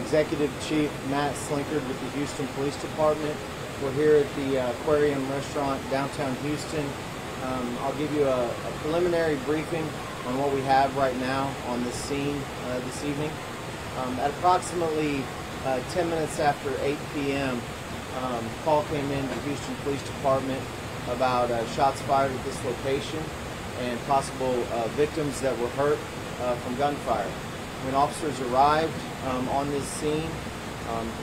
Executive Chief Matt Slinkard with the Houston Police Department. We're here at the Aquarium restaurant downtown Houston. I'll give you a preliminary briefing on what we have right now on this scene this evening. At approximately 10 minutes after 8 p.m., call came in to the Houston Police Department about shots fired at this location and possible victims that were hurt from gunfire. When officers arrived on this scene,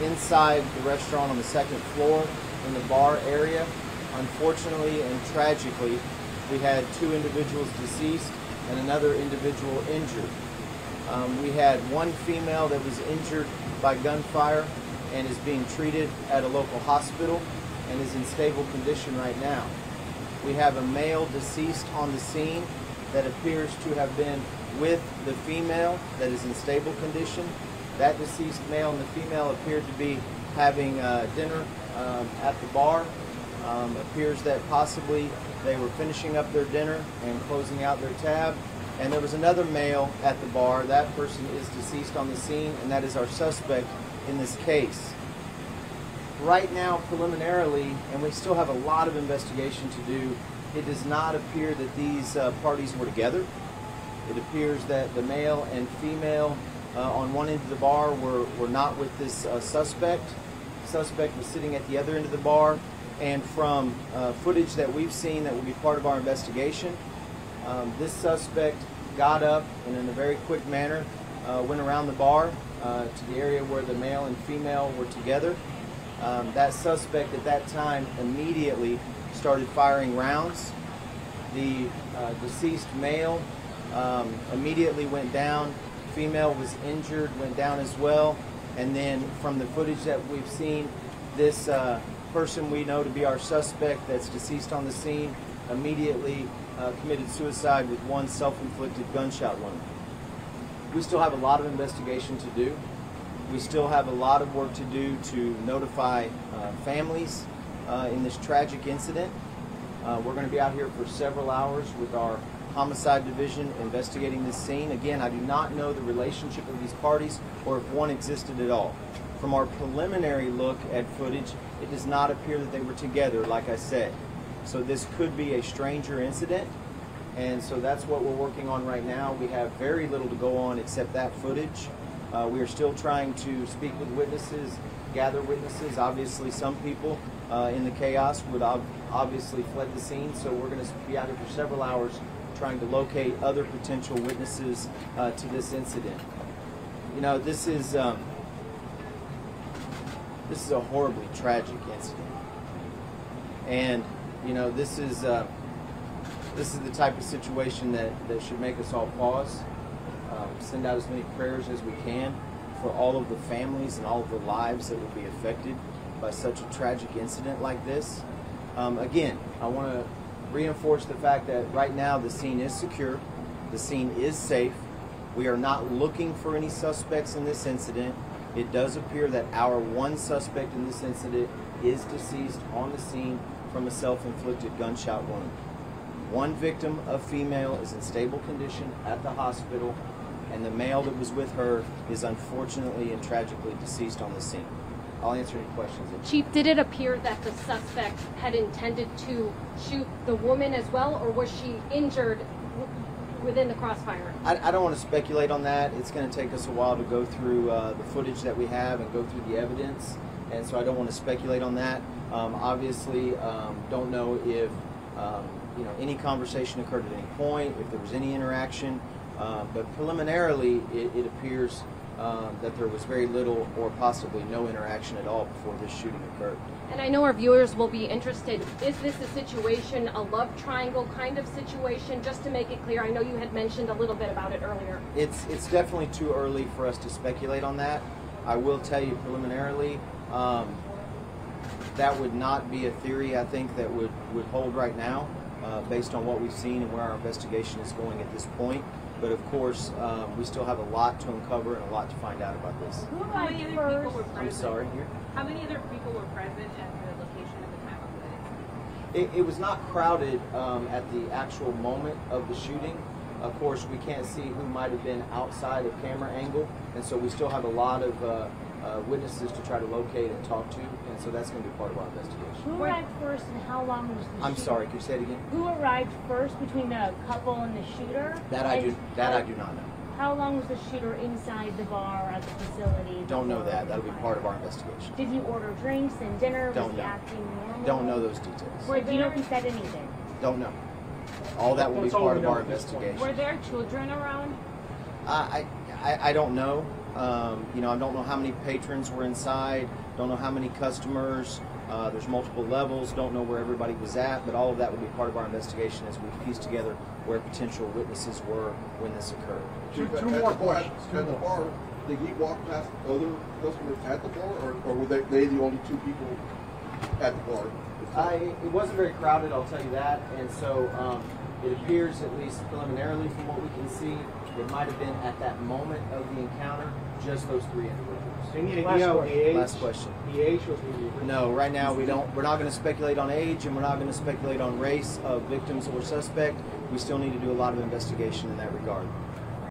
inside the restaurant on the second floor in the bar area, unfortunately and tragically, we had 2 individuals deceased and another individual injured. We had one female that was injured by gunfire and is being treated at a local hospital and is in stable condition right now. We have a male deceased on the scene that appears to have been with the female that is in stable condition. That deceased male and the female appeared to be having dinner at the bar. Appears that possibly they were finishing up their dinner and closing out their tab. And there was another male at the bar. That person is deceased on the scene, and that is our suspect in this case. Right now, preliminarily, and we still have a lot of investigation to do, it does not appear that these parties were together. It appears that the male and female on one end of the bar were not with this suspect. The suspect was sitting at the other end of the bar, and from footage that we've seen that will be part of our investigation, this suspect got up and in a very quick manner went around the bar to the area where the male and female were together. That suspect at that time immediately started firing rounds. The deceased male immediately went down. Female was injured, went down as well. And then from the footage that we've seen, this person we know to be our suspect that's deceased on the scene immediately committed suicide with one self-inflicted gunshot wound. We still have a lot of investigation to do. We still have a lot of work to do to notify families in this tragic incident. We're going to be out here for several hours with our homicide division investigating this scene. Again, I do not know the relationship of these parties or if one existed at all. From our preliminary look at footage, it does not appear that they were together, like I said. So this could be a stranger incident, and so that's what we're working on right now. We have very little to go on except that footage. We are still trying to speak with witnesses, gather witnesses. Obviously, some people in the chaos would obviously fled the scene, so we're going to be out here for several hours trying to locate other potential witnesses to this incident. You know, this is a horribly tragic incident, and you know, this is the type of situation that should make us all pause. Send out as many prayers as we can for all of the families and all of the lives that will be affected by such a tragic incident like this. Again, I want to reinforce the fact that right now the scene is secure, the scene is safe. We are not looking for any suspects in this incident. It does appear that our one suspect in this incident is deceased on the scene from a self-inflicted gunshot wound. One victim, a female, is in stable condition at the hospital, and the male that was with her is unfortunately and tragically deceased on the scene. I'll answer any questions. Chief, did it appear that the suspect had intended to shoot the woman as well, or was she injured within the crossfire? I don't want to speculate on that. It's going to take us a while to go through the footage that we have and go through the evidence, and so I don't want to speculate on that. Obviously, don't know if you know, any conversation occurred at any point, if there was any interaction, but preliminarily it appears that there was very little or possibly no interaction at all before this shooting occurred. And I know our viewers will be interested. Is this a situation, a love triangle kind of situation? Just to make it clear, I know you had mentioned a little bit about it earlier. It's definitely too early for us to speculate on that. I will tell you preliminarily, that would not be a theory I think that would hold right now, based on what we've seen and where our investigation is going at this point. But of course, we still have a lot to uncover and a lot to find out about this. How many other people were present? I'm sorry, here? How many other people were present at the location at the time of the incident? It was not crowded at the actual moment of the shooting. Of course, we can't see who might have been outside of camera angle, and so we still have a lot of witnesses to try to locate and talk to, and so that's going to be part of our investigation. Who arrived first and how long was the I'm shooter? sorry, can you say it again? Who arrived first between the couple and the shooter? That I And do not know. How long was the shooter inside the bar at the facility? Don't know before that. That'll be he part of fired? our investigation. Did he order drinks and dinner? Don't was he know. acting normal? Don't know those details. Or do you know if he said anything? Don't know. All that will be That's all part we of know our at this point. investigation. Were there children around? I don't know. You know, I don't know how many patrons were inside. Don't know how many customers. There's multiple levels. Don't know where everybody was at. But all of that will be part of our investigation as we piece together where potential witnesses were when this occurred. Two more questions. At the bar, did he walk past other customers at the bar, or were they the only two people at the bar? It wasn't very crowded, I'll tell you that, and so it appears, at least preliminarily from what we can see, it might have been at that moment of the encounter, just those three individuals. Any Last idea question. the age? Last question. The age was the No, right now we're not going to speculate on age, and we're not going to speculate on race of victims or suspect. We still need to do a lot of investigation in that regard.